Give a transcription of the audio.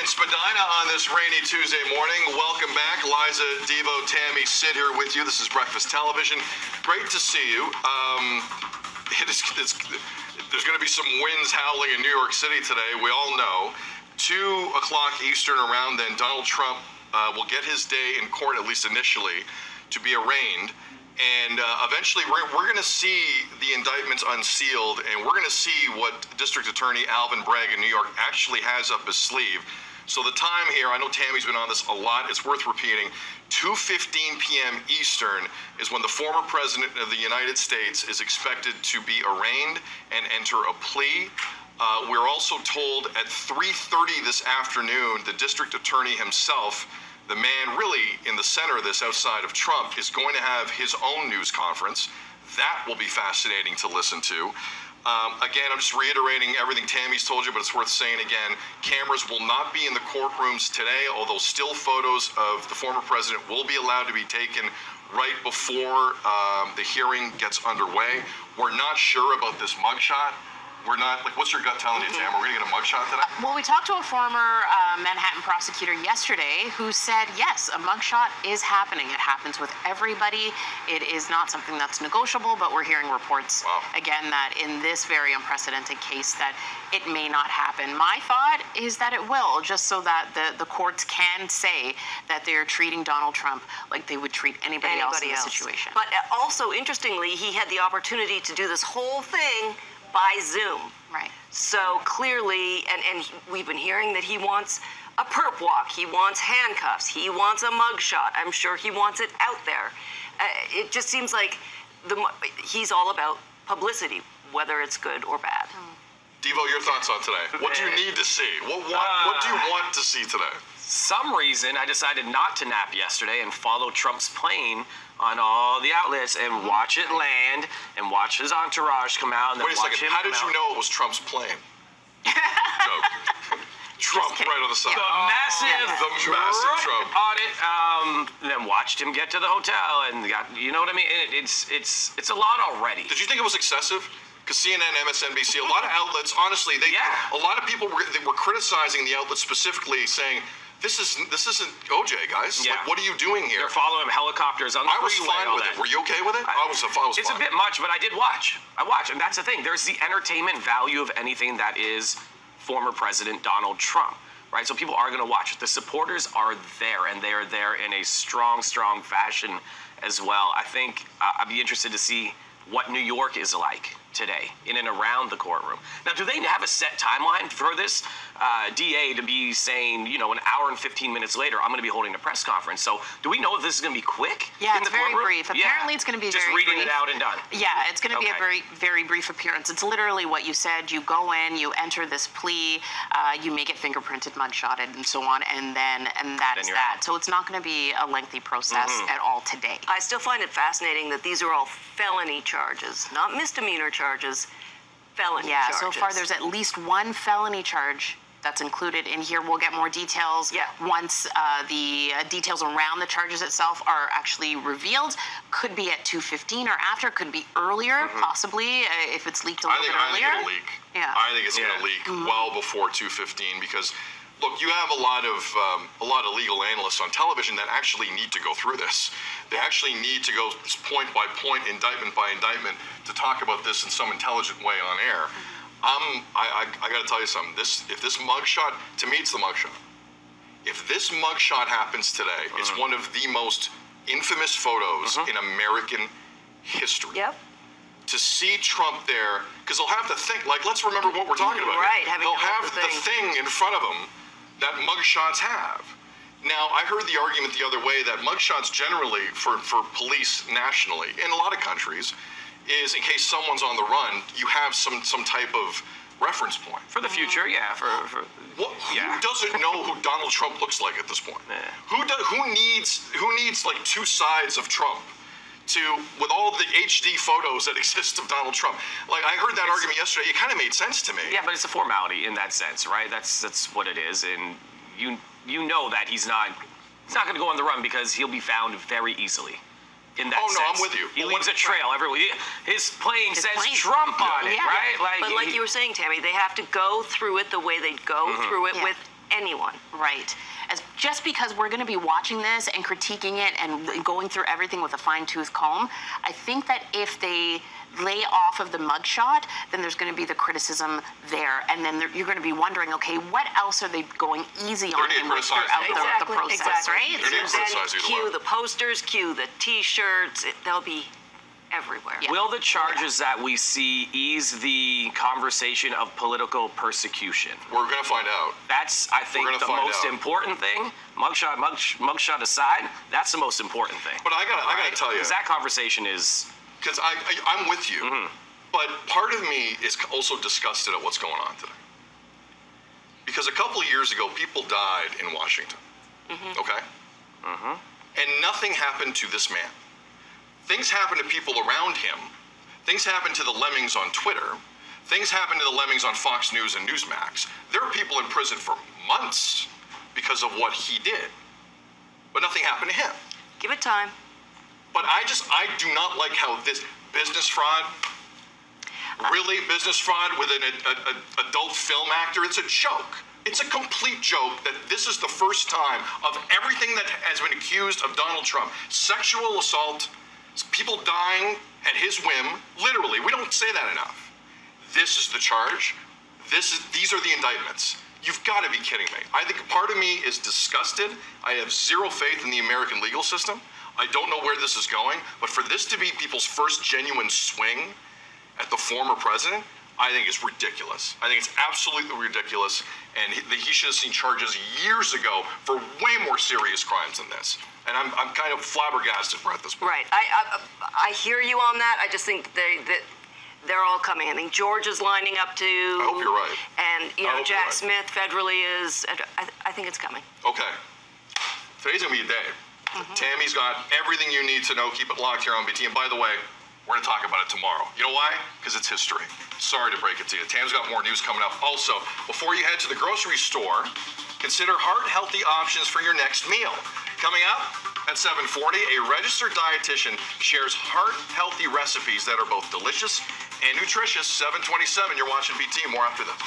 and Spadina on this rainy Tuesday morning. Welcome back. Liza, Devo, Tammie, Sid here with you. This is Breakfast Television. Great to see you. There's going to be some winds howling in New York City today. We all know. 2 o'clock Eastern around then, Donald Trump will get his day in court, at least initially, to be arraigned. And eventually, we're going to see the indictments unsealed, and we're going to see what District Attorney Alvin Bragg in New York actually has up his sleeve. So the time here, I know Tammie's been on this a lot, it's worth repeating, 2:15 p.m. Eastern is when the former president of the United States is expected to be arraigned and enter a plea. We're also told at 3:30 this afternoon, the district attorney himself, the man really in the center of this outside of Trump, is going to have his own news conference. That will be fascinating to listen to. Again, I'm just reiterating everything Tammie's told you, but it's worth saying again, cameras will not be in the courtrooms today, although still photos of the former president will be allowed to be taken right before the hearing gets underway. We're not sure about this mugshot. We're not, like, what's your gut telling you, Tam? We're going to get a mugshot today? Well, we talked to a former Manhattan prosecutor yesterday who said, yes, a mugshot is happening. It happens with everybody. It is not something that's negotiable, but we're hearing reports, again, that in this very unprecedented case that it may not happen. My thought is that it will, just so that the courts can say that they're treating Donald Trump like they would treat anybody else in this situation. But also, interestingly, he had the opportunity to do this whole thing by Zoom. Right. So clearly, and we've been hearing that he wants a perp walk, he wants handcuffs, he wants a mugshot. I'm sure he wants it out there. It just seems like he's all about publicity, whether it's good or bad. Devo, your thoughts on today? What do you need to see? What do you want to see today? Some reason I decided not to nap yesterday and follow Trump's plane on all the outlets and watch it land and watch his entourage come out. And then wait a second, how did you know it was Trump's plane? Joke. Trump right on the side. The massive Trump on it. Then watched him get to the hotel and got, you know what I mean? It's a lot already. Did you think it was excessive? Because CNN, MSNBC, a lot of outlets, honestly, a lot of people were criticizing the outlets specifically, saying, This isn't OJ, guys. Yeah. Like, what are you doing here? They're following helicopters on the freeway. I was fine with it. Were you okay with it? I was It's fine. a bit much, but I did watch. I watched, and that's the thing. There's the entertainment value of anything that is former President Donald Trump, right? So people are going to watch. The supporters are there, and they are there in a strong, strong fashion as well. I think I'd be interested to see what New York is like today in and around the courtroom. Now, do they have a set timeline for this DA to be saying, you know, an hour and 15 minutes later, I'm going to be holding a press conference? So do we know if this is going to be quick? Yeah, in it's the very courtroom? brief. Apparently it's going to be just very brief. Just reading it out and done. Yeah, it's going to be a very, very brief appearance. It's literally what you said. You go in, you enter this plea, you may get fingerprinted, mugshotted, and so on, and that is that. So it's not going to be a lengthy process at all today. I still find it fascinating that these are all felony charges, not misdemeanor charges, felony charges. So far there's at least one felony charge that's included in here. We'll get more details once the details around the charges itself are actually revealed. Could be at 2:15 or after, could be earlier, possibly, if it's leaked a little bit earlier. I think it'll leak. Yeah. I think it's going to leak well before 2:15 because, look, you have a lot of legal analysts on television that actually need to go through this. They actually need to go point by point, indictment by indictment, to talk about this in some intelligent way on air. I got to tell you something. If this mugshot, to me, it's the mugshot. If this mugshot happens today, it's one of the most infamous photos in American history. Yep. To see Trump there, because they'll have to think, like, let's remember what we're talking about. Right. They'll have the thing in front of them that mugshots have. Now, I heard the argument the other way that mugshots generally for police nationally, in a lot of countries, is in case someone's on the run, you have some type of reference point. For the future, yeah. Who doesn't know who Donald Trump looks like at this point? Who needs like two sides of Trump with all the HD photos that exist of Donald Trump? Like, I heard that argument yesterday. It kind of made sense to me. Yeah, but it's a formality in that sense, right? That's what it is, and you know that he's not going to go on the run because he'll be found very easily. In that sense. I'm with you. He leaves a trail everywhere. His plane says Trump on it, right? But like you were saying, Tammie, they have to go through it the way they'd go through it with anyone. Right. Just because we're going to be watching this and critiquing it and going through everything with a fine-tooth comb, I think that if they lay off of the mugshot, then there's going to be the criticism there, and then you're going to be wondering, okay, what else are they going easy on him with throughout the process, right? Then cue the posters, cue the T-shirts. They'll be everywhere. Yeah. Will the charges that we see ease the conversation of political persecution? We're going to find out. That's, I think, the most important thing. Mugshot aside, that's the most important thing. But I gotta tell you, because that conversation is. Because I'm with you, but part of me is also disgusted at what's going on today. Because a couple of years ago, people died in Washington. Okay. And nothing happened to this man. Things happened to people around him. Things happened to the lemmings on Twitter. Things happened to the lemmings on Fox News and Newsmax. There are people in prison for months because of what he did. But nothing happened to him. Give it time. But I do not like how this business fraud, really business fraud with an adult film actor, it's a joke. It's a complete joke that this is the first time of everything that has been accused of Donald Trump. Sexual assault, people dying at his whim, literally. We don't say that enough. This is the charge. These are the indictments. You've got to be kidding me. I think part of me is disgusted. I have zero faith in the American legal system. I don't know where this is going, but for this to be people's first genuine swing at the former president, I think it's ridiculous. I think it's absolutely ridiculous, and he should have seen charges years ago for way more serious crimes than this. And I'm kind of flabbergasted at this point. Right. I hear you on that. I just think they're all coming. I think George is lining up to. I hope you're right. And Jack Smith federally is. I think it's coming. Okay. Today's gonna be a day. Tammie's got everything you need to know. Keep it locked here on BT. And by the way, we're going to talk about it tomorrow. You know why? Because it's history. Sorry to break it to you. Tam's got more news coming up. Also, before you head to the grocery store, consider heart-healthy options for your next meal. Coming up at 7:40, a registered dietitian shares heart-healthy recipes that are both delicious and nutritious. 7:27, you're watching BT. More after this.